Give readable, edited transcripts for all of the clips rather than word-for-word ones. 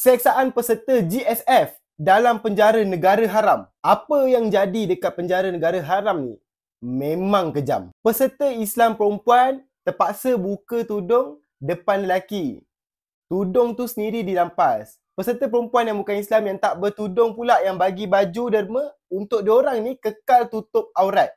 Seksaan peserta GSF dalam penjara negara haram. Apa yang jadi dekat penjara negara haram ni memang kejam. Peserta Islam perempuan terpaksa buka tudung depan lelaki. Tudung tu sendiri dirampas. Peserta perempuan yang bukan Islam yang tak bertudung pula yang bagi baju derma untuk diorang ni kekal tutup aurat.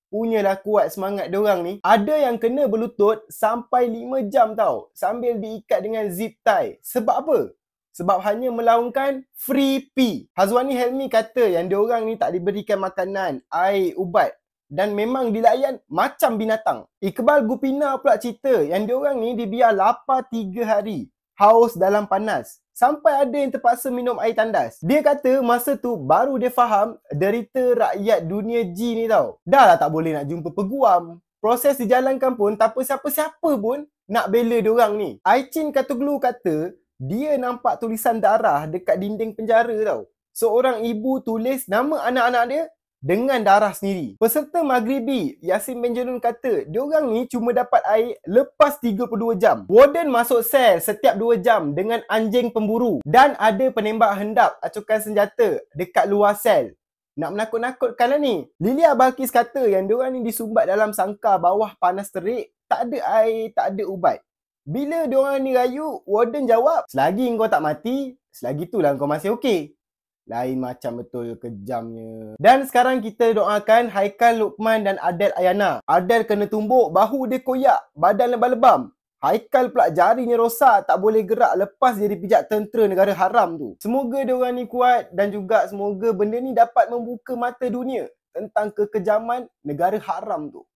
Punyalah kuat semangat diorang ni. Ada yang kena berlutut sampai 5 jam tau, sambil diikat dengan zip tie. Sebab apa? Sebab hanya melaungkan free pee. Hazwani Helmi kata yang diorang ni tak diberikan makanan, air, ubat dan memang dilayan macam binatang. Iqbal Gupina pula cerita yang diorang ni dibiar lapar 3 hari. Haus dalam panas. Sampai ada yang terpaksa minum air tandas. Dia kata masa tu baru dia faham derita rakyat dunia G ni tau. Dah lah tak boleh nak jumpa peguam. Proses dijalankan pun tak apa siapa-siapa pun nak bela diorang ni. Aicin Katuglu kata dia nampak tulisan darah dekat dinding penjara tau. Seorang ibu tulis nama anak-anak dia dengan darah sendiri. Peserta Maghribi Yasin Benjalun kata diorang ni cuma dapat air lepas 32 jam. Warden masuk sel setiap 2 jam dengan anjing pemburu. Dan ada penembak hendap acukan senjata dekat luar sel. Nak menakut-nakutkan lah ni. Lilia Balkis kata yang diorang ni disumbat dalam sangkar bawah panas terik. Tak ada air, tak ada ubat. Bila diorang ni rayu, warden jawab, selagi kau tak mati, selagi itulah kau masih okey. Lain macam betul kejamnya. Dan sekarang kita doakan Haikal Luqman dan Adel Ayana. Adel kena tumbuk, bahu dia koyak, badan lebam-lebam. Haikal pula jarinya rosak, tak boleh gerak lepas dia dipijak tentera negara haram tu. Semoga diorang ni kuat dan juga semoga benda ni dapat membuka mata dunia tentang kekejaman negara haram tu.